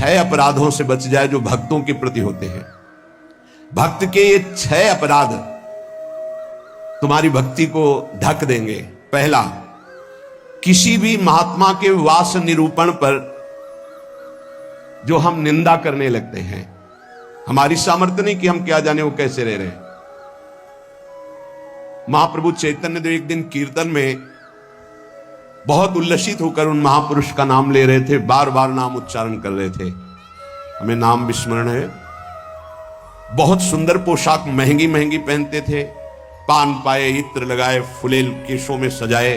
6 अपराधों से बच जाए जो भक्तों के प्रति होते हैं। भक्त के ये 6 अपराध तुम्हारी भक्ति को ढक देंगे। पहला, किसी भी महात्मा के वास निरूपण पर जो हम निंदा करने लगते हैं, हमारी सामर्थ्य नहीं कि हम क्या जाने वो कैसे रह रहे हैं। महाप्रभु चैतन्य देव एक दिन कीर्तन में बहुत उल्लसित होकर उन महापुरुष का नाम ले रहे थे, बार बार नाम उच्चारण कर रहे थे। हमें नाम विस्मरण है। बहुत सुंदर पोशाक महंगी महंगी पहनते थे, पान पाए, इत्र लगाए, फुलेल केशों में सजाए।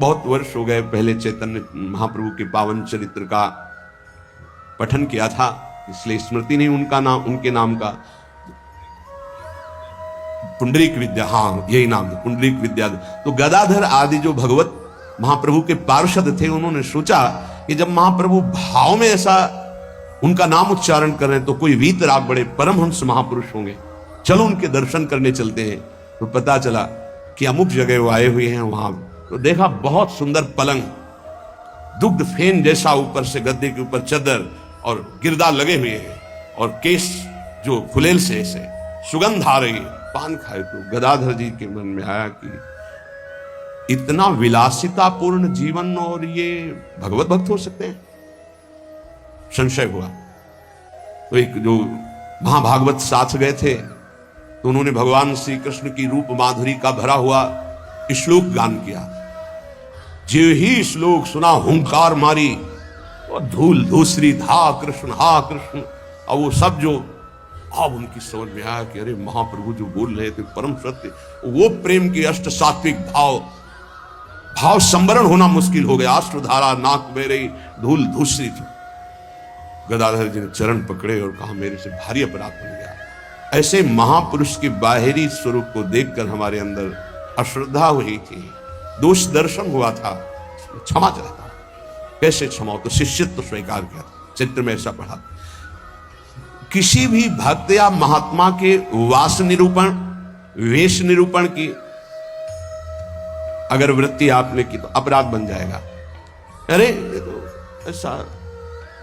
बहुत वर्ष हो गए पहले चैतन्य महाप्रभु के पावन चरित्र का पठन किया था, इसलिए स्मृति नहीं उनका नाम, उनके नाम का। पुंडरीक विद्या, हाँ यही नाम है, पुंडरीक विद्या। तो गदाधर आदि जो भगवत महाप्रभु के पार्षद थे, उन्होंने सोचा कि जब महाप्रभु भाव में ऐसा उनका नाम उच्चारण कर रहे हैं तो कोई वीतराग बड़े परमहंस महापुरुष होंगे, चलो उनके दर्शन करने चलते हैं। तो पता चला कि अमुक जगह वो आए हुए हैं। वहां तो देखा बहुत सुंदर पलंग, दुग्ध फेन जैसा, ऊपर से गद्दे के ऊपर चादर और गिरदा लगे हुए हैं, और केस जो फुलेल से ऐसे सुगंध आ रही है, पान खाए। तो गदाधर जी के मन में आया कि इतना विलासितापूर्ण जीवन और ये भगवत भक्त हो सकते हैं। संशय हुआ। तो एक जो महाभागवत साथ गए थे, तो उन्होंने भगवान श्री कृष्ण की रूप माधुरी का भरा हुआ श्लोक गान किया। जो ही श्लोक सुना हुंकार मारी और धूल धूसरी, हा कृष्ण हा कृष्ण। और वो सब जो अब उनकी समझ में आया कि अरे महाप्रभु जो बोल रहे थे परम सत्य, वो प्रेम के अष्ट सात्विक भाव संवरण होना मुश्किल हो गया। अश्रुधारा नाक बह रही, धूल धूसरी थी। गदाधर जी ने चरण पकड़े और कहा मेरे से भारी अपराध बन गया। ऐसे महापुरुष के बाहरी स्वरूप को देखकर हमारे अंदर अश्रद्धा हुई थी, दोष दर्शन हुआ था, क्षमा चाहता। कैसे क्षमा हो? तो शिष्यत्व स्वीकार किया। चित्र में ऐसा पढ़ा, किसी भी भक्त या महात्मा के वास निरूपण, वेश निरूपण की अगर वृत्ति आपने की तो अपराध बन जाएगा। अरे ये तो ऐसा,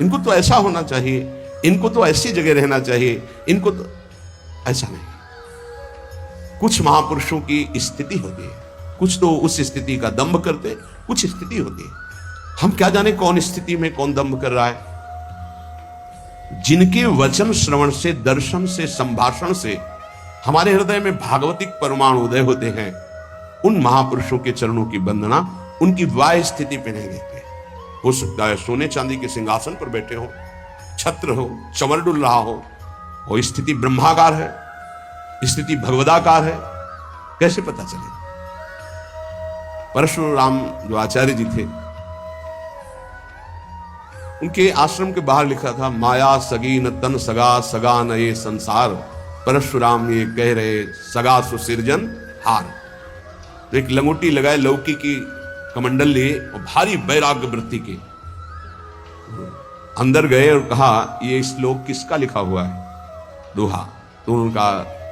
इनको तो ऐसा होना चाहिए, इनको तो ऐसी जगह रहना चाहिए, इनको तो ऐसा नहीं। कुछ महापुरुषों की स्थिति होती है, कुछ तो उस स्थिति का दंभ करते, कुछ स्थिति होती है। हम क्या जाने कौन स्थिति में कौन दंभ कर रहा है। जिनके वचन श्रवण से, दर्शन से, संभाषण से हमारे हृदय में भागवतिक परमाणु उदय होते हैं, उन महापुरुषों के चरणों की वंदना उनकी वाह स्थिति पे नहीं देखते। हो सकता है सोने चांदी के सिंहासन पर बैठे हो, छत्र हो, चमर डुल रहा हो, वो स्थिति ब्रह्माकार है, स्थिति भगवदाकार है, कैसे पता चले। परशुराम जो आचार्य जी थे, उनके आश्रम के बाहर लिखा था, माया सगी न तन सगा, सगा न ये संसार। परशुराम ये कह रहे, सगा सुसिरजन हार। तो एक लंगोटी लगाए, लौकी की कमंडल लिए और भारी वैराग्य वृत्ति के अंदर गए और कहा ये श्लोक किसका लिखा हुआ है, दोहा। तो उनका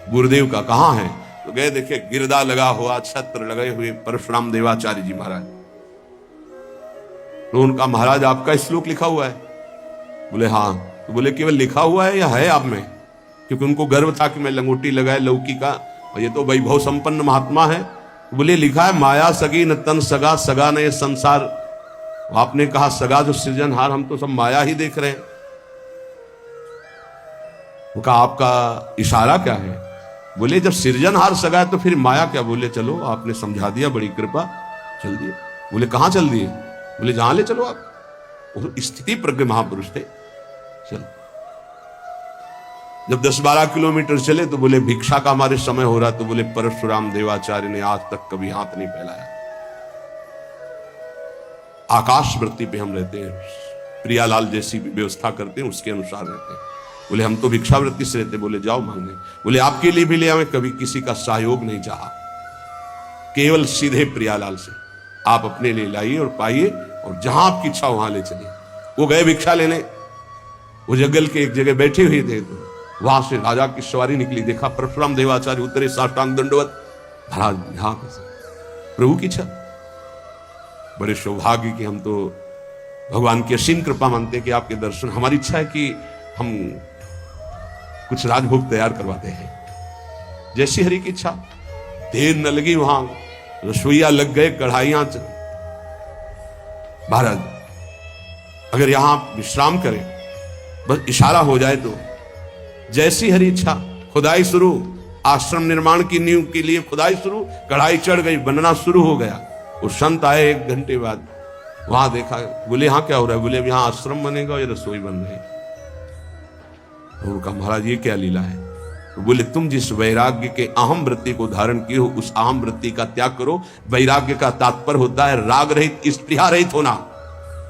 गुरुदेव का, कहाँ है? तो गए, देखे गिरदा लगा हुआ, छत्र लगे हुए परशुराम देवाचार्य जी महाराज। तो उनका, महाराज आपका श्लोक लिखा हुआ है? बोले हाँ। तो बोले केवल लिखा हुआ है या है आप में? क्योंकि उनको गर्व था कि मैं लंगोटी लगाए लौकी का, और ये तो वैभव संपन्न महात्मा है। तो बोले लिखा है माया सगी न तन सगा, सगा न ये संसार। आपने कहा सगा जो सृजनहार, हम तो सब माया ही देख रहे हैं। उनका आपका इशारा क्या है? बोले जब सृजनहार सगा है तो फिर माया क्या? बोले चलो आपने समझा दिया, बड़ी कृपा, चल दिए। बोले कहां चल दिए? बोले जहां ले चलो आप। स्थिति प्रज्ञ महापुरुष थे। चलो, जब 10-12 किलोमीटर चले तो बोले भिक्षा का हमारे समय हो रहा। तो बोले परशुराम देवाचार्य ने आज तक कभी हाथ नहीं फैलाया, आकाश वृत्ति पे हम रहते हैं, प्रियालाल जैसी व्यवस्था करते हैं उसके अनुसार रहते हैं। बोले हम तो भिक्षा वृत्ति से रहते। बोले जाओ मांगने। बोले आपके लिए भी ले आवे, कभी किसी का सहयोग नहीं चाहा, केवल सीधे प्रियालाल से आप अपने लिए लाइए और पाइए, और जहां आपकी इच्छा वहां ले चलिए। वो गए भिक्षा लेने, वो जंगल के एक जगह बैठे हुए थे, तो वहां से राजा की सवारी निकली। देखा परशुराम देवाचार्य उतरे, साष्टांग दंडवत। महाराज यहाँ कैसे? प्रभु की इच्छा। बड़े सौभाग्य कि हम तो भगवान की असीम कृपा मानते कि आपके दर्शन, हमारी इच्छा है कि हम कुछ राजभोग तैयार करवाते हैं। जैसी हरि की इच्छा। देर न लगी, वहां रसोईया लग गए, कढ़ाइयां। महाराज अगर यहां विश्राम करें, बस इशारा हो जाए तो जैसी हरि इच्छा, खुदाई शुरू। आश्रम निर्माण की नींव के लिए खुदाई शुरू, कढ़ाई चढ़ गई, बनना शुरू हो गया। वो संत आए 1 घंटे बाद, वहां देखा, बोले यहां क्या हो रहा है? बोले यहां आश्रम बनेगा और ये रसोई बन रही है। उनका महाराज ये क्या लीला है? तो बोले तुम जिस वैराग्य के अहम वृत्ति को धारण किए हो, उस अहम वृत्ति का त्याग करो। वैराग्य का तात्पर्य होता है राग रहित, स्पृहा रहित होना।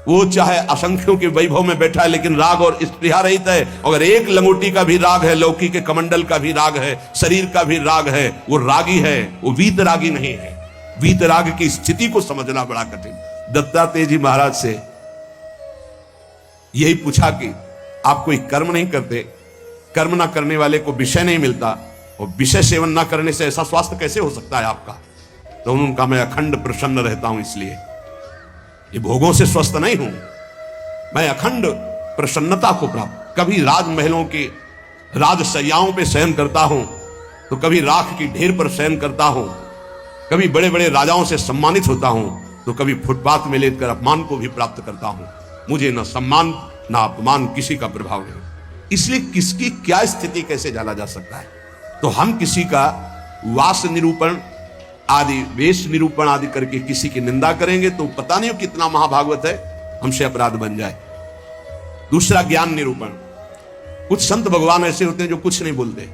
वो चाहे असंख्यों के वैभव में बैठा है, लेकिन राग और स्पृहा रहित है। अगर एक लंगोटी का भी राग है, लौकी के कमंडल का भी राग है, शरीर का भी राग है, वो रागी है, वो वीतरागी नहीं है। वीतराग की स्थिति को समझना बड़ा कठिन। दत्तात्रेय जी महाराज से यही पूछा कि आप कोई कर्म नहीं करते, कर्म ना करने वाले को विषय नहीं मिलता, और विषय सेवन ना करने से ऐसा स्वास्थ्य कैसे हो सकता है आपका? तो उन्होंने कहा मैं अखंड प्रसन्न रहता हूं, इसलिए ये भोगों से स्वस्थ नहीं हूं, मैं अखंड प्रसन्नता को प्राप्त। कभी राजमहलों के राजशैयाओं पे शयन करता हूं, तो कभी राख की ढेर पर शयन करता हूं, कभी बड़े बड़े राजाओं से सम्मानित होता हूं, तो कभी फुटपाथ में लेटकर अपमान को भी प्राप्त करता हूं। मुझे न सम्मान न अपमान किसी का प्रभाव नहीं। इसलिए किसकी क्या स्थिति कैसे जाना जा सकता है? तो हम किसी का वास निरूपण आदि, वेश निरूपण आदि करके किसी की निंदा करेंगे तो पता नहीं कितना महाभागवत है, हमसे अपराध बन जाए। दूसरा ज्ञान निरूपण। कुछ संत भगवान ऐसे होते हैं जो कुछ नहीं बोलते,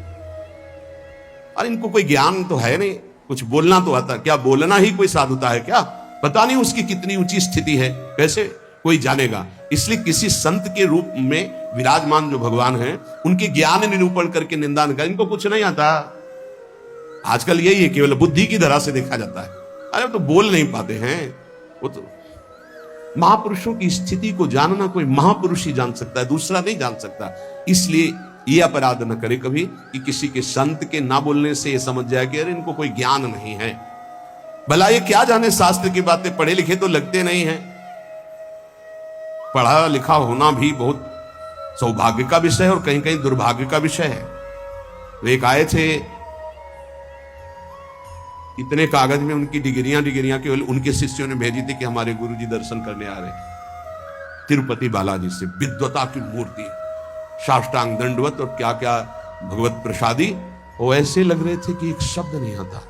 और इनको कोई ज्ञान तो है नहीं, कुछ बोलना तो आता, क्या बोलना ही कोई साधुता है क्या? पता नहीं उसकी कितनी ऊंची स्थिति है, कैसे कोई जानेगा? इसलिए किसी संत के रूप में विराजमान जो भगवान हैं, उनके ज्ञान निरूपण करके निंदा न कर। इनको कुछ नहीं आता। आजकल यही है, केवल बुद्धि की धरा से देखा जाता है। अरे तो बोल नहीं पाते हैं। वो तो महापुरुषों की स्थिति को जानना कोई महापुरुष ही जान सकता है, दूसरा नहीं जान सकता। इसलिए ये अपराध न करे कभी कि किसी के संत के ना बोलने से ये समझ जाए कि अरे इनको कोई ज्ञान नहीं है। भला ये क्या जाने शास्त्र की बातें, पढ़े लिखे तो लगते नहीं हैं। पढ़ा लिखा होना भी बहुत सौभाग्य का विषय है और कहीं कहीं दुर्भाग्य का विषय है। तो एक आए थे, इतने कागज में उनकी डिग्रियां केवल उनके शिष्यों ने भेजी थी कि हमारे गुरुजी दर्शन करने आ रहे, तिरुपति बालाजी से, विद्वता की मूर्ति, साष्टांग दंडवत और क्या क्या भगवत प्रसादी। वो ऐसे लग रहे थे कि एक शब्द नहीं आता।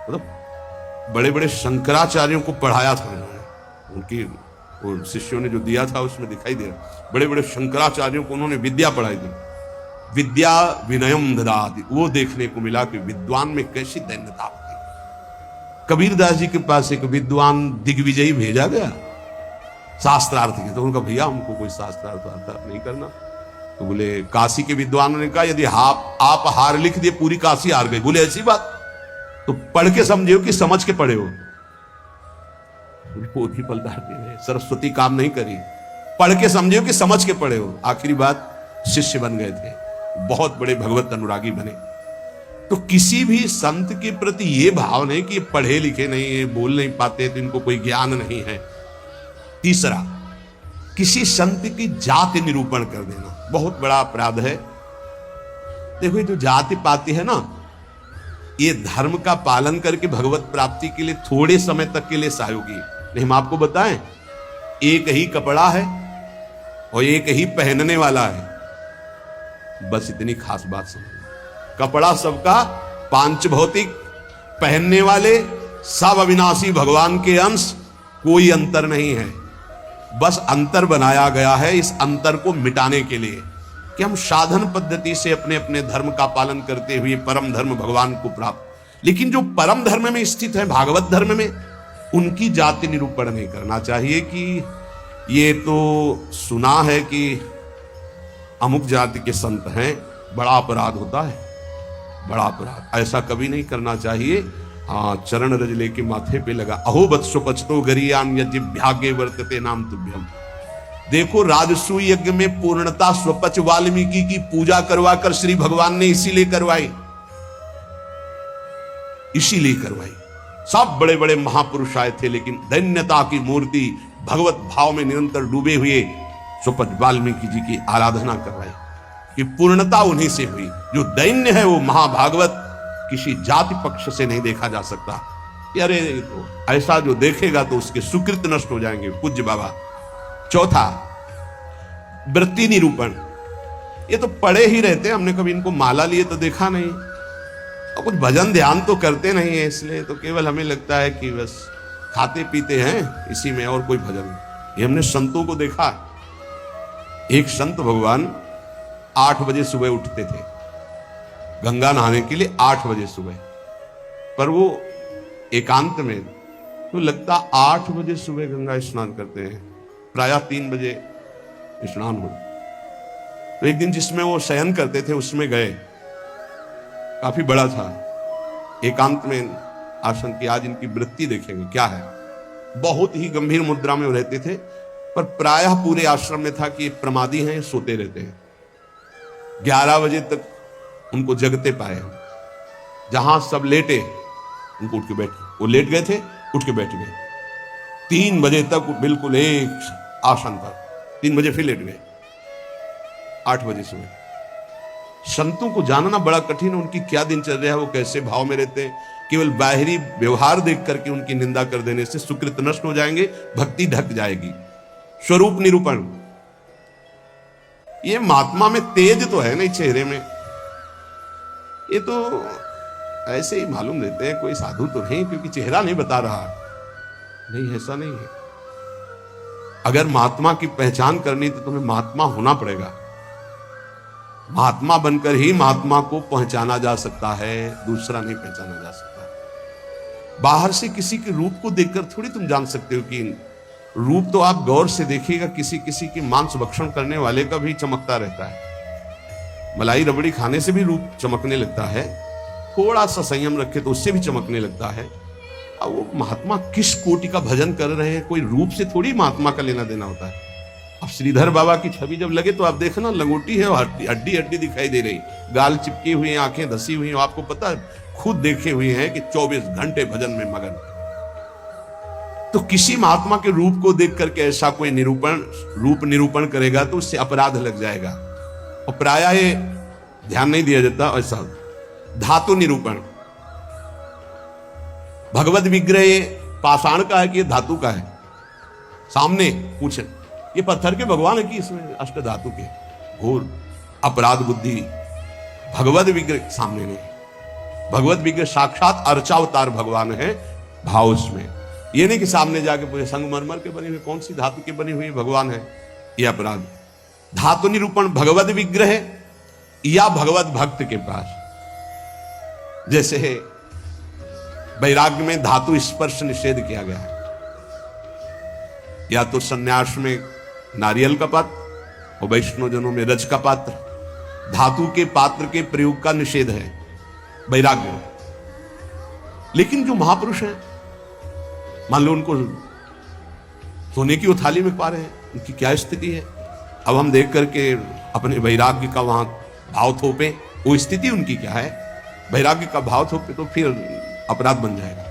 मतलब बड़े बड़े शंकराचार्यों को पढ़ाया था उन्होंने, उनकी वो शिष्यों ने जो दिया था उसमें दिखाई दे रहा। बड़े बड़े शंकराचार्यों को उन्होंने विद्या पढ़ाई थी। विद्या विनयम ददाति, वो देखने को मिला कि विद्वान में कैसी दैन्यता होती। कबीरदास जी के पास एक विद्वान दिग्विजयी भेजा गया शास्त्रार्थ के, तो उनका भैया हमको कोई शास्त्रार्थ आता नहीं करना। तो बोले काशी के विद्वानों ने कहा यदि आप हार लिख दिए पूरी काशी हार गई। बोले ऐसी बात? तो पढ़ के समझे हो कि समझ के पढ़े हो? भी पलटाते रहे, सरस्वती काम नहीं करी। पढ़ के समझे हो कि समझ के पढ़े हो? आखिरी बात शिष्य बन गए थे, बहुत बड़े भगवत अनुरागी बने। तो किसी भी संत के प्रति ये भाव नहीं कि पढ़े लिखे नहीं है, बोल नहीं पाते, तो इनको कोई ज्ञान नहीं है। तीसरा, किसी संत की जाति निरूपण कर देना बहुत बड़ा अपराध है। देखो ये जो जाति पाति है ना, ये धर्म का पालन करके भगवत प्राप्ति के लिए थोड़े समय तक के लिए सहयोगी। नहीं, हम आपको बताएं, एक ही कपड़ा है और एक ही पहनने वाला है, बस इतनी खास बात समझना। कपड़ा सबका पांच भौतिक, पहनने वाले सब अविनाशी भगवान के अंश, कोई अंतर नहीं है। बस अंतर बनाया गया है इस अंतर को मिटाने के लिए कि हम साधन पद्धति से अपने अपने धर्म का पालन करते हुए परम धर्म भगवान को प्राप्त। लेकिन जो परम धर्म में स्थित है, भागवत धर्म में, उनकी जाति निरूपण नहीं करना चाहिए कि ये तो सुना है कि अमुक जाति के संत हैं, बड़ा अपराध होता है, बड़ा अपराध। ऐसा कभी नहीं करना चाहिए। हाँ, चरण रज लेके माथे पे लगा, अहो वत्सो पचतो गरियान यज्ञ भाग्य वर्तते नाम तुभ्यम। देखो राजसूय यज्ञ में पूर्णता स्वपच वाल्मीकि की पूजा करवाकर श्री भगवान ने इसीलिए करवाई, इसीलिए करवाई। सब बड़े बड़े महापुरुष आए थे, लेकिन दैन्यता की मूर्ति भगवत भाव में निरंतर डूबे हुए सुपथ वाल्मीकि जी की आराधना कर रहे कि पूर्णता उन्हीं से हुई। जो दैन्य है वो महाभागवत किसी जाति पक्ष से नहीं देखा जा सकता। अरे तो ऐसा जो देखेगा तो उसके सुकृत नष्ट हो जाएंगे। पूज्य बाबा। चौथा, वृत्ति निरूपण। ये तो पढ़े ही रहते हैं, हमने कभी इनको माला लिए तो देखा नहीं, और कुछ भजन ध्यान तो करते नहीं है, इसलिए तो केवल हमें लगता है कि बस खाते पीते हैं इसी में, और कोई भजन नहीं। ये हमने संतों को देखा। एक संत भगवान 8 बजे सुबह उठते थे गंगा नहाने के लिए, 8 बजे सुबह, पर वो एकांत में, तो लगता 8 बजे सुबह गंगा स्नान करते हैं, प्रायः 3 बजे स्नान हो। तो एक दिन जिसमें वो शयन करते थे उसमें गए, काफी बड़ा था, एकांत में आसन की। आज इनकी वृत्ति देखेंगे क्या है। बहुत ही गंभीर मुद्रा में वो रहते थे, पर प्रायः पूरे आश्रम में था कि ये प्रमादी हैं, सोते रहते हैं। 11 बजे तक उनको जगते पाए, जहां सब लेटे उनको उठ के बैठ, वो लेट गए थे, उठ के बैठ गए। 3 बजे तक बिल्कुल एक आसन पर, 3 बजे फिर लेट गए, 8 बजे सुबह। संतों को जानना बड़ा कठिन है, उनकी क्या दिनचर्या है, वो कैसे भाव में रहते हैं। केवल बाहरी व्यवहार देख करके उनकी निंदा कर देने से सुकृत नष्ट हो जाएंगे, भक्ति ढक जाएगी। स्वरूप निरूपण। ये महात्मा में तेज तो है नहीं चेहरे में, ये तो ऐसे ही मालूम देते हैं कोई साधु तो नहीं, क्योंकि चेहरा नहीं बता रहा। नहीं, ऐसा नहीं है। अगर महात्मा की पहचान करनी तो तुम्हें महात्मा होना पड़ेगा। महात्मा बनकर ही महात्मा को पहचाना जा सकता है, दूसरा नहीं पहचाना जा सकता। बाहर से किसी के रूप को देखकर थोड़ी तुम जान सकते हो कि रूप तो आप गौर से देखिएगा, किसी किसी की मांस भक्षण करने वाले का भी चमकता रहता है। मलाई रबड़ी खाने से भी रूप चमकने लगता है, थोड़ा सा संयम रखे तो उससे भी चमकने लगता है। अब वो महात्मा किस कोटि का भजन कर रहे हैं, कोई रूप से थोड़ी महात्मा का लेना देना होता है। अब श्रीधर बाबा की छवि जब लगे तो आप देखना लंगोटी है, हड्डी हड्डी दिखाई दे रही, गाल चिपकी हुई है, आंखें धसी हुई हैं। आपको पता है, खुद देखे हुए हैं कि 24 घंटे भजन में मगन। तो किसी महात्मा के रूप को देख करके ऐसा कोई रूप निरूपण करेगा तो उससे अपराध लग जाएगा, और प्रायः ये ध्यान नहीं दिया जाता। ऐसा धातु निरूपण। भगवत विग्रह पाषाण का है कि ये धातु का है, सामने पूछे ये पत्थर के भगवान है कि इसमें अष्ट धातु के। घोर अपराध बुद्धि। भगवत विग्रह सामने नहीं, भगवत विग्रह साक्षात अर्चावतार भगवान है, भाव उसमें। ये नहीं कि सामने जाके पूछे संगमरमर के बनी हुई, कौन सी धातु के बनी हुई भगवान है, ये अपराध। धातु निरूपण भगवत विग्रह या भगवत भक्त के पास। जैसे वैराग्य में धातु स्पर्श निषेध किया गया है, या तो संन्यास में नारियल का पात्र और वैष्णव जनों में रज का पात्र। धातु के पात्र के प्रयोग का निषेध है वैराग्य में। लेकिन जो महापुरुष हैं, मान लो उनको सोने की उथाली में पा रहे हैं, उनकी क्या स्थिति है। अब हम देख करके अपने वैराग्य का वहां भाव थोपे, वो स्थिति उनकी क्या है। वैराग्य का भाव थोपे तो फिर अपराध बन जाएगा।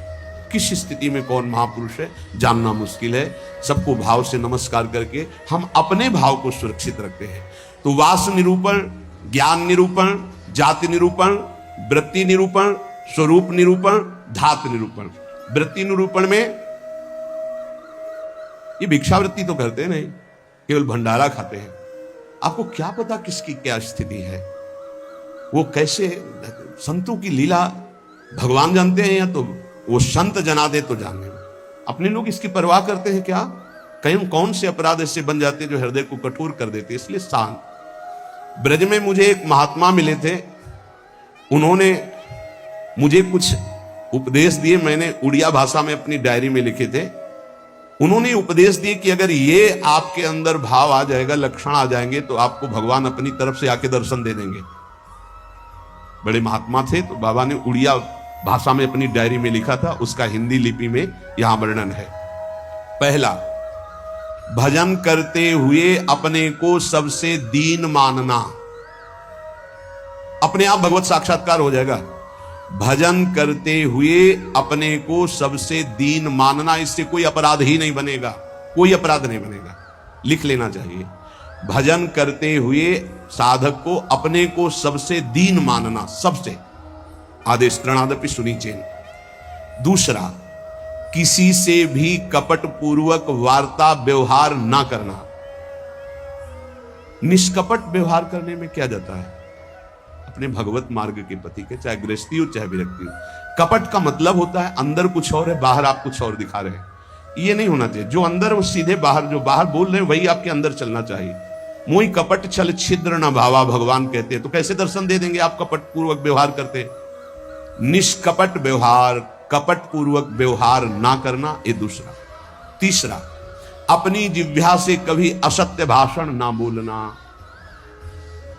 किस स्थिति में कौन महापुरुष है जानना मुश्किल है। सबको भाव से नमस्कार करके हम अपने भाव को सुरक्षित रखते हैं। तो वास निरूपण, ज्ञान निरूपण, जाति निरूपण, वृत्ति निरूपण, स्वरूप निरूपण, धातु निरूपण। वृत्ति निरूपण में ये भिक्षावृत्ति तो करते नहीं, केवल भंडारा खाते हैं। आपको क्या पता किसकी क्या स्थिति है, वो कैसे। संतों की लीला भगवान जानते हैं, या तो वो संत जना दे तो जाने। अपने लोग इसकी परवाह करते हैं क्या। कहीं कौन से अपराध ऐसे बन जाते हैं जो हृदय को कठोर कर देते, इसलिए शांत। ब्रज में मुझे एक महात्मा मिले थे, उन्होंने मुझे कुछ उपदेश दिए, मैंने उड़िया भाषा में अपनी डायरी में लिखे थे। उन्होंने उपदेश दिए कि अगर ये आपके अंदर भाव आ जाएगा, लक्षण आ जाएंगे, तो आपको भगवान अपनी तरफ से आके दर्शन दे देंगे। बड़े महात्मा थे, तो बाबा ने उड़िया भाषा में अपनी डायरी में लिखा था, उसका हिंदी लिपि में यहां वर्णन है। पहला, भजन करते हुए अपने को सबसे दीन मानना। अपने आप भगवत साक्षात्कार हो जाएगा। भजन करते हुए अपने को सबसे दीन मानना, इससे कोई अपराध ही नहीं बनेगा, कोई अपराध नहीं बनेगा, लिख लेना चाहिए। भजन करते हुए साधक को अपने को सबसे दीन मानना, सबसे आदेश त्रणादपि सुनीचेन। दूसरा, किसी से भी कपट पूर्वक वार्ता व्यवहार ना करना। निष्कपट व्यवहार करने में क्या जाता है? अपने भगवत मार्ग के पति के, चाहे गृहस्थी हो चाहे विरक्ति हो। कपट का मतलब होता है अंदर कुछ और है, बाहर आप कुछ और दिखा रहे हैं। ये नहीं होना चाहिए। जो अंदर वो सीधे बाहर, जो बाहर बोल रहे हैं वही आपके अंदर चलना चाहिए। मोहि कपट छल छिद्र न भावा, भगवान कहते हैं। तो कैसे दर्शन दे देंगे आप कपट पूर्वक व्यवहार करते हैं? निष्कपट व्यवहार, कपट पूर्वक व्यवहार ना करना, ये दूसरा। तीसरा, अपनी जिह्वा से कभी असत्य भाषण ना बोलना।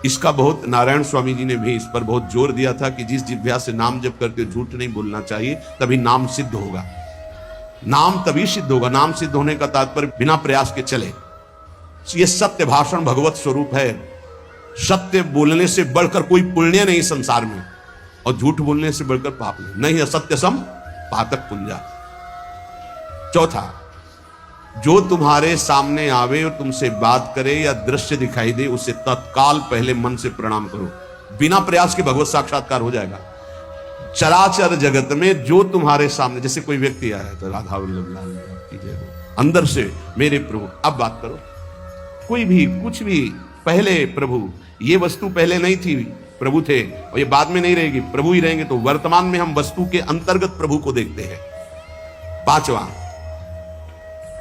इसका बहुत नारायण स्वामी जी ने भी इस पर बहुत जोर दिया था कि जिस जिह्वा से नाम जप करके झूठ नहीं बोलना चाहिए, तभी नाम सिद्ध होगा। नाम तभी सिद्ध होगा। नाम सिद्ध होने का तात्पर्य बिना प्रयास के चले। ये सत्य भाषण भगवत स्वरूप है। सत्य बोलने से बढ़कर कोई पुण्य नहीं संसार में, और झूठ बोलने से बढ़कर पाप नहीं। असत्य सम पातक पुंजा। चौथा, जो तुम्हारे सामने आवे और तुमसे बात करे या दृश्य दिखाई दे, उसे तत्काल पहले मन से प्रणाम करो। बिना प्रयास के भगवत साक्षात्कार हो जाएगा। चराचर जगत में जो तुम्हारे सामने, जैसे कोई व्यक्ति आया तो राधा वल्लभ लाल की जय हो, अंदर से मेरे प्रभु, अब बात करो। कोई भी कुछ भी, पहले प्रभु, ये वस्तु पहले नहीं थी, प्रभु थे, और ये बाद में नहीं रहेगी, प्रभु ही रहेंगे। तो वर्तमान में हम वस्तु के अंतर्गत प्रभु को देखते हैं। पांचवा,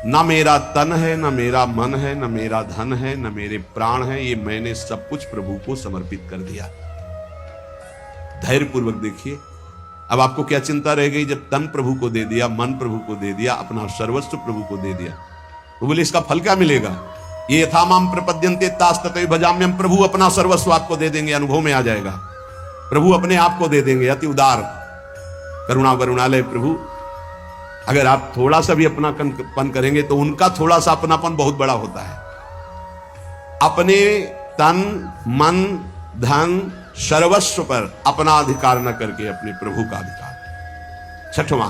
ना मेरा तन है, ना मेरा मन है, ना मेरा धन है, ना मेरे प्राण है, ये मैंने सब कुछ प्रभु को समर्पित कर दिया। धैर्य पूर्वक देखिए। अब आपको क्या चिंता रह गई? जब तन प्रभु को दे दिया, मन प्रभु को दे दिया, अपना सर्वस्व प्रभु को दे दिया, तो बोले इसका फल क्या मिलेगा? ये यथा माम प्रपद्यन्ते तास तथैव भजाम्यहम्। प्रभु अपना सर्वस्व आपको दे देंगे, अनुभव में आ जाएगा। प्रभु अपने आप को दे देंगे। अति उदार, करुणा वरुणालय प्रभु। अगर आप थोड़ा सा भी अपनापन करेंगे तो उनका थोड़ा सा अपनापन बहुत बड़ा होता है। अपने तन मन धन सर्वस्व पर अपना अधिकार न करके अपने प्रभु का अधिकार। छठवां,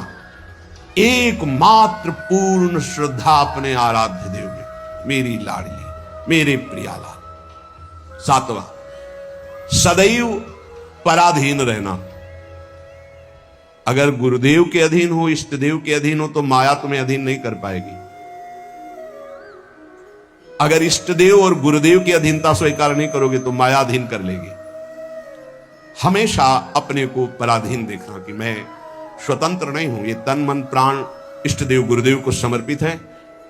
एकमात्र पूर्ण श्रद्धा अपने आराध्य देव में, मेरी लाडली, मेरे प्रियालाल। सातवां, सदैव पराधीन रहना। अगर गुरुदेव के अधीन हो, इष्ट देव के अधीन हो, तो माया तुम्हें अधीन नहीं कर पाएगी। अगर इष्ट देव और गुरुदेव की अधीनता स्वीकार नहीं करोगे तो माया अधीन कर लेगी। हमेशा अपने को पराधीन देखना कि मैं स्वतंत्र नहीं हूं। ये तन मन प्राण इष्ट देव गुरुदेव को समर्पित है।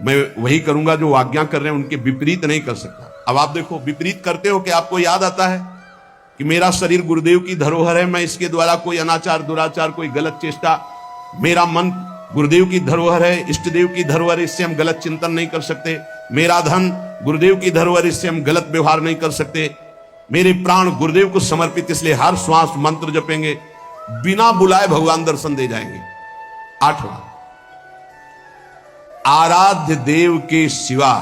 मैं वही करूंगा जो आज्ञा कर रहे हैं, उनके विपरीत नहीं कर सकता। अब आप देखो, विपरीत करते हो कि आपको याद आता है कि मेरा शरीर गुरुदेव की धरोहर है, मैं इसके द्वारा कोई अनाचार दुराचार कोई गलत चेष्टा, मेरा मन गुरुदेव की धरोहर है, इष्ट देव की धरोहर, इससे हम गलत चिंतन नहीं कर सकते। मेरा धन गुरुदेव की धरोहर, इससे हम गलत व्यवहार नहीं कर सकते। मेरे प्राण गुरुदेव को समर्पित, इसलिए हर श्वास मंत्र जपेंगे, बिना बुलाए भगवान दर्शन दे जाएंगे। आठवां, आराध्य देव के सिवा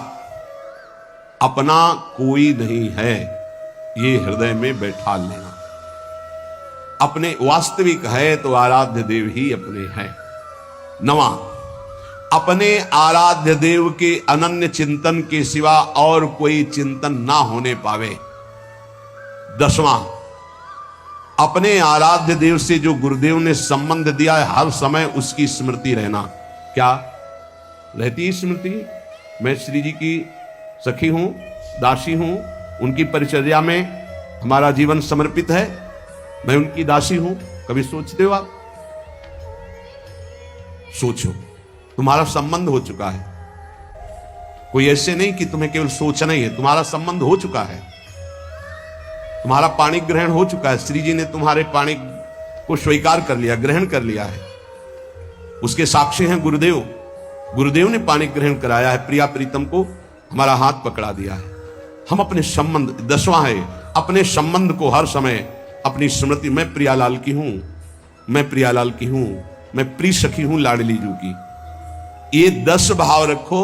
अपना कोई नहीं है, ये हृदय में बैठा लेना। अपने वास्तविक है तो आराध्य देव ही अपने हैं। नवां, अपने आराध्य देव के अनन्य चिंतन के सिवा और कोई चिंतन ना होने पावे। दसवां, अपने आराध्य देव से जो गुरुदेव ने संबंध दिया है, हर समय उसकी स्मृति रहना। क्या रहती है स्मृति? मैं श्री जी की सखी हूं, दासी हूं, उनकी परिचर्या में हमारा जीवन समर्पित है, मैं उनकी दासी हूं। कभी सोचते हो आप? सोचो, तुम्हारा संबंध हो चुका है। कोई ऐसे नहीं कि तुम्हें केवल सोचना ही है, तुम्हारा संबंध हो चुका है। तुम्हारा पाणी ग्रहण हो चुका है। श्री जी ने तुम्हारे पाणी को स्वीकार कर लिया, ग्रहण कर लिया है। उसके साक्षी हैं गुरुदेव। गुरुदेव ने पाणी ग्रहण कराया है, प्रिया प्रीतम को हमारा हाथ पकड़ा दिया है। हम अपने संबंध, दसवां है, अपने संबंध को हर समय अपनी स्मृति, मैं प्रियालाल की हूं, मैं प्रियालाल की हूं, मैं प्रिय सखी हूं लाडली जू की। ये 10 भाव रखो।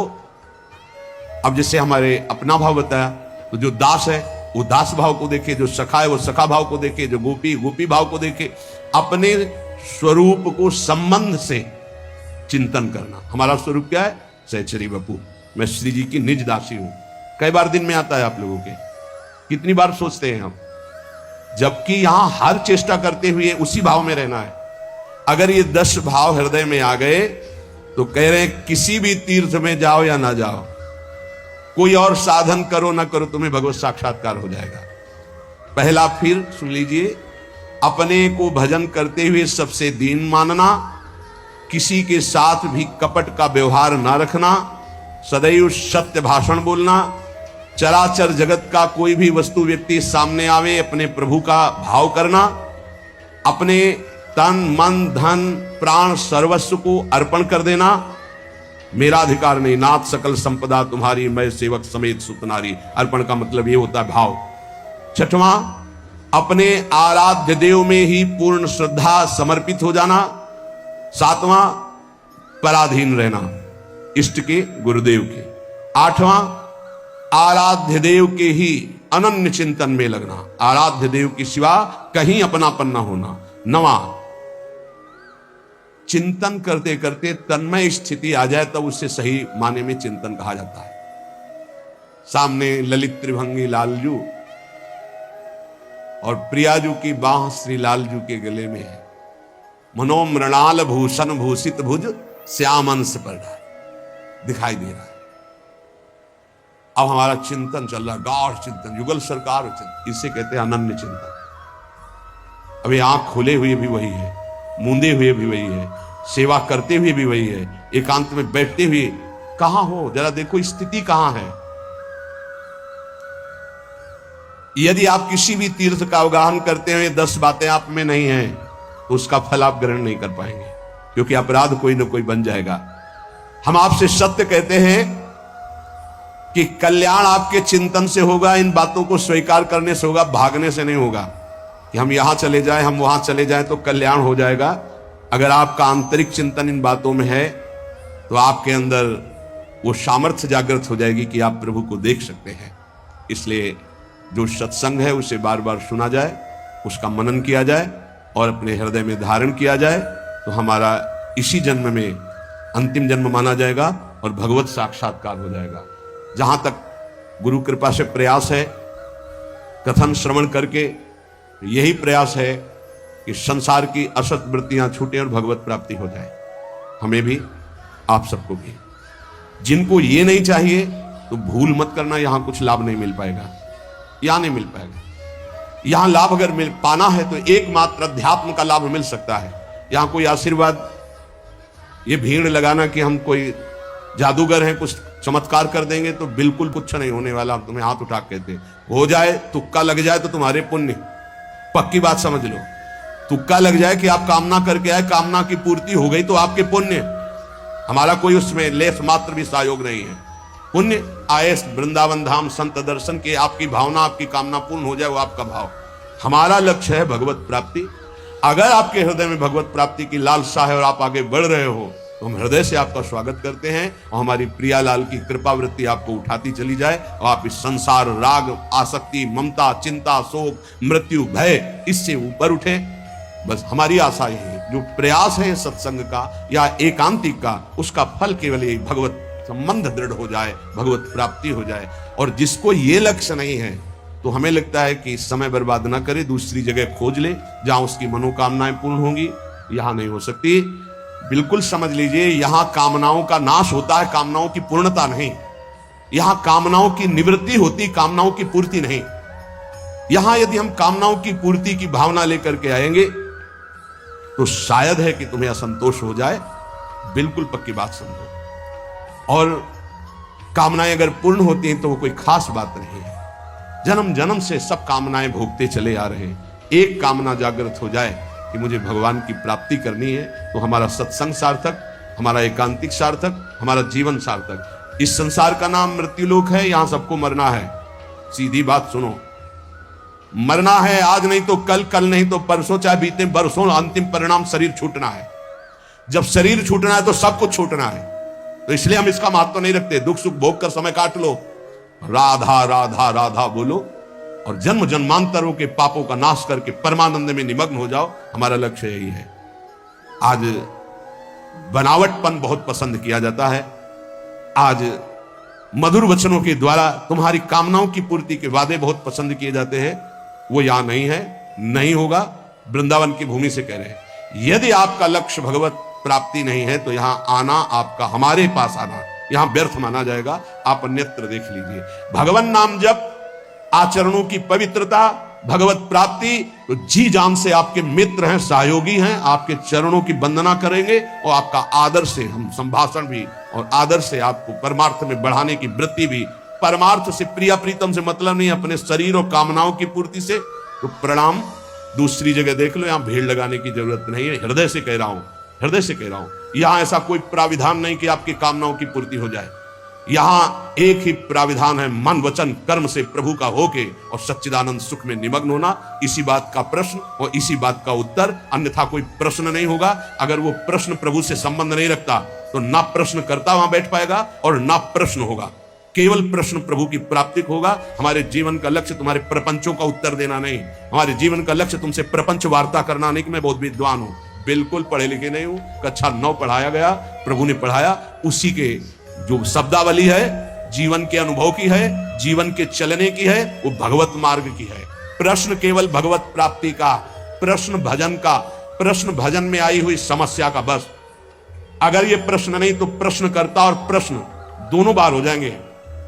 अब जैसे हमारे अपना भाव बताया, तो जो दास है वो दास भाव को देखे, जो सखा है वो सखा भाव को देखे, जो गोपी गोपी भाव को देखे। अपने स्वरूप को संबंध से चिंतन करना। हमारा स्वरूप क्या है? सहचरी बपू, मैं श्री जी की निज दासी हूं। कई बार दिन में आता है आप लोगों के, कितनी बार सोचते हैं हम, जबकि यहां हर चेष्टा करते हुए उसी भाव में रहना है। अगर ये 10 भाव हृदय में आ गए तो कह रहे हैं किसी भी तीर्थ में जाओ या ना जाओ, कोई और साधन करो ना करो, तुम्हें भगवत साक्षात्कार हो जाएगा। पहला, फिर सुन लीजिए, अपने को भजन करते हुए सबसे दीन मानना, किसी के साथ भी कपट का व्यवहार ना रखना, सदैव सत्य भाषण बोलना, चराचर जगत का कोई भी वस्तु व्यक्ति सामने आवे अपने प्रभु का भाव करना, अपने तन मन धन प्राण सर्वस्व को अर्पण कर देना। मेरा अधिकार नहीं, नाथ सकल संपदा तुम्हारी, मैं सेवक समेत सुतनारी। अर्पण का मतलब ये होता है भाव। छठवां, अपने आराध्य देव में ही पूर्ण श्रद्धा समर्पित हो जाना। सातवां, पराधीन रहना इष्ट के गुरुदेव के। आठवां, आराध्य देव के ही अनन्य चिंतन में लगना, आराध्य देव के सिवा कहीं अपनापन न होना। नवां, चिंतन करते करते तन्मय स्थिति आ जाए तब उसे सही माने में चिंतन कहा जाता है। सामने ललित त्रिभंगी लालजू और प्रियाजू की बाह श्री लालजू के गले में है। मनोमृणाल भूषण भूषित भुज श्यामंश पर दिखाई दे रहा है। अब हमारा चिंतन चल रहा है, गाढ़ चिंतन, युगल सरकार चिंतन, इसे कहते हैं अनन्य चिंतन। अभी आंख खोले हुए भी वही है, मूंदे हुए भी वही है, सेवा करते हुए भी वही है, एकांत में बैठते हुए कहां हो, जरा देखो स्थिति कहां है। यदि आप किसी भी तीर्थ का अवगाहन करते हुए 10 बातें आप में नहीं है तो उसका फल आप ग्रहण नहीं कर पाएंगे, क्योंकि अपराध कोई ना कोई बन जाएगा। हम आपसे सत्य कहते हैं कि कल्याण आपके चिंतन से होगा, इन बातों को स्वीकार करने से होगा, भागने से नहीं होगा कि हम यहां चले जाएं, हम वहां चले जाएं तो कल्याण हो जाएगा। अगर आपका आंतरिक चिंतन इन बातों में है तो आपके अंदर वो सामर्थ्य जागृत हो जाएगी कि आप प्रभु को देख सकते हैं। इसलिए जो सत्संग है उसे बार बार सुना जाए, उसका मनन किया जाए और अपने हृदय में धारण किया जाए तो हमारा इसी जन्म में अंतिम जन्म माना जाएगा और भगवत साक्षात्कार हो जाएगा। जहां तक गुरु कृपा से प्रयास है, कथन श्रवण करके यही प्रयास है कि संसार की असत वृत्तियां छूटे और भगवत प्राप्ति हो जाए। हमें भी, आप सबको भी। जिनको ये नहीं चाहिए तो भूल मत करना, यहां कुछ लाभ नहीं मिल पाएगा, यहां नहीं मिल पाएगा। यहां लाभ अगर मिल पाना है तो एकमात्र अध्यात्म का लाभ मिल सकता है। यहां कोई आशीर्वाद, ये भीड़ लगाना कि हम कोई जादूगर हैं, कुछ चमत्कार कर देंगे, तो बिल्कुल कुछ नहीं होने वाला। हम तुम्हें हाथ उठा कहते हो जाए, तुक्का लग जाए तो तुम्हारे पुण्य, पक्की बात समझ लो। तुक्का लग जाए कि आप कामना करके आए, कामना की पूर्ति हो गई तो आपके पुण्य, हमारा कोई उसमें लेस मात्र भी सहयोग नहीं है। पुण्य आए वृंदावन धाम संत दर्शन के, आपकी भावना, आपकी कामना पूर्ण हो जाए, वो आपका भाव। हमारा लक्ष्य है भगवत प्राप्ति। अगर आपके हृदय में भगवत प्राप्ति की लालसा है और आप आगे बढ़ रहे हो तो हम हृदय से आपका स्वागत करते हैं और हमारी प्रियालाल की कृपा वृत्ति आपको उठाती चली जाए और आप इस संसार, राग, आसक्ति, ममता, चिंता, शोक, मृत्यु, भय, इससे ऊपर उठे। बस हमारी आशा यही है। जो प्रयास है सत्संग का या एकांतिक का, उसका फल केवल यही, भगवत संबंध दृढ़ हो जाए, भगवत प्राप्ति हो जाए। और जिसको ये लक्ष्य नहीं है तो हमें लगता है कि समय बर्बाद ना करे, दूसरी जगह खोज ले जहां उसकी मनोकामनाएं पूर्ण होंगी। यहां नहीं हो सकती। बिल्कुल समझ लीजिए, यहां कामनाओं का नाश होता है, कामनाओं की पूर्णता नहीं। यहां कामनाओं की निवृत्ति होती, कामनाओं की पूर्ति नहीं। यहां यदि हम कामनाओं की पूर्ति की भावना लेकर के आएंगे तो शायद है कि तुम्हें असंतोष हो जाए। बिल्कुल पक्की बात समझो। और कामनाएं अगर पूर्ण होती हैं तो वो कोई खास बात नहीं है। जन्म जन्म से सब कामनाएं भोगते चले आ रहे हैं। एक कामना जागृत हो जाए कि मुझे भगवान की प्राप्ति करनी है तो हमारा सत्संग सार्थक, हमारा एकांतिक सार्थक, हमारा जीवन सार्थक। इस संसार का नाम मृत्युलोक है, यहां सबको मरना है। सीधी बात सुनो, मरना है आज नहीं तो कल, कल नहीं तो परसों, चाहे बीते बरसों, अंतिम परिणाम शरीर छूटना है। जब शरीर छूटना है तो सब कुछ छूटना है। तो इसलिए हम इसका महत्व नहीं रखते। दुख सुख भोग कर समय काट लो, राधा राधा राधा बोलो और जन्म जन्मांतरों के पापों का नाश करके परमानंद में निमग्न हो जाओ। हमारा लक्ष्य यही है। आज बनावटपन बहुत पसंद किया जाता है। आज मधुर वचनों के द्वारा तुम्हारी कामनाओं की पूर्ति के वादे बहुत पसंद किए जाते हैं। वो यहां नहीं है, नहीं होगा। वृंदावन की भूमि से कह रहे हैं, यदि आपका लक्ष्य भगवत प्राप्ति नहीं है तो यहां आना, आपका हमारे पास आना यहां व्यर्थ माना जाएगा। आप अन्यत्र देख लीजिए। भगवान नाम जप, आचरणों की पवित्रता, भगवत प्राप्ति, तो जी जान से आपके मित्र हैं, सहयोगी हैं, आपके चरणों की वंदना करेंगे और आपका आदर से हम संभाषण भी और आदर से आपको परमार्थ में बढ़ाने की वृत्ति भी। परमार्थ से प्रिया प्रीतम से मतलब नहीं, अपने शरीर और कामनाओं की पूर्ति से। तो प्रणाम, दूसरी जगह देख लो, यहां भीड़ लगाने की जरूरत नहीं है। हृदय से कह रहा हूं, हृदय से कह रहा हूं। यहां ऐसा कोई प्राविधान नहीं कि आपकी कामनाओं की पूर्ति हो जाए। यहां एक ही प्राविधान है, मन वचन कर्म से प्रभु का होके और सच्चिदानंद सुख में निमग्न होना। इसी बात का प्रश्न और इसी बात का उत्तर, अन्यथा कोई प्रश्न नहीं होगा। अगर वो प्रश्न प्रभु से संबंध नहीं रखता तो ना प्रश्न करता वहां बैठ पाएगा और ना प्रश्न होगा। केवल प्रश्न प्रभु की प्राप्ति होगा। हमारे जीवन का लक्ष्य तुम्हारे प्रपंचों का उत्तर देना नहीं। हमारे जीवन का लक्ष्य तुमसे प्रपंच वार्ता करना नहीं कि मैं बहुत विद्वान हूं। बिल्कुल पढ़े लिखे नहीं हूं। कक्षा 9 पढ़ाया गया, प्रभु ने पढ़ाया, उसी के जो शब्दावली है, जीवन के अनुभव की है, जीवन के चलने की है, वो भगवत मार्ग की है। प्रश्न केवल भगवत प्राप्ति का, प्रश्न भजन का, प्रश्न भजन में आई हुई समस्या का। बस अगर ये प्रश्न नहीं तो प्रश्नकर्ता और प्रश्न दोनों बार हो जाएंगे।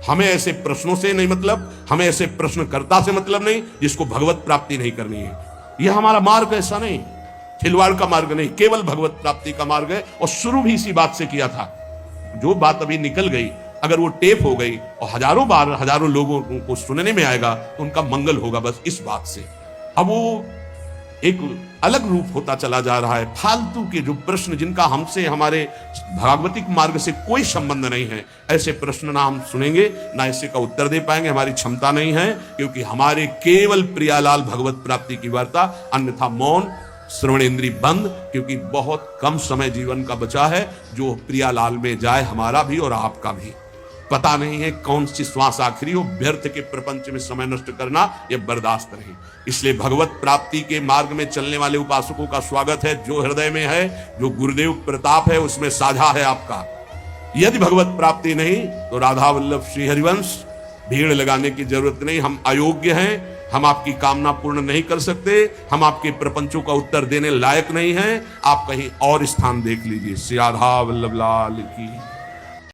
हमें ऐसे प्रश्नों से नहीं मतलब, हमें ऐसे प्रश्नकर्ता से मतलब नहीं जिसको भगवत प्राप्ति नहीं करनी है। यह हमारा मार्ग ऐसा नहीं, खिलवाड़ का मार्ग नहीं, केवल भगवत प्राप्ति का मार्ग है। और शुरू भी इसी बात से किया था। जो बात अभी निकल गई, अगर वो टेप हो गई और हजारों बार हजारों लोगों को सुनने में आएगा तो उनका मंगल होगा, बस इस बात से। अब वो एक अलग रूप होता चला जा रहा है। फालतू के जो प्रश्न, जिनका हमसे, हमारे भागवतिक मार्ग से कोई संबंध नहीं है, ऐसे प्रश्न ना हम सुनेंगे, ना ऐसे का उत्तर दे पाएंगे। हमारी क्षमता नहीं है, क्योंकि हमारे केवल प्रियालाल भगवत प्राप्ति की वार्ता, अन्यथा मौन, श्रवण इंद्री बंद। क्योंकि बहुत कम समय जीवन का बचा है जो प्रियालाल में जाए, हमारा भी और आपका भी। पता नहीं है कौन सी श्वास आखिरी हो। व्यर्थ के प्रपंच में समय नष्ट करना यह बर्दाश्त नहीं। इसलिए भगवत प्राप्ति के मार्ग में चलने वाले उपासकों का स्वागत है। जो हृदय में है, जो गुरुदेव प्रताप है, उसमें साझा है आपका। यदि भगवत प्राप्ति नहीं तो राधा वल्लभ श्री हरिवंश, भीड़ लगाने की जरूरत नहीं। हम अयोग्य हैं, हम आपकी कामना पूर्ण नहीं कर सकते, हम आपके प्रपंचों का उत्तर देने लायक नहीं हैं। आप कहीं और स्थान देख लीजिए। श्री राधा वल्लभ लाल की।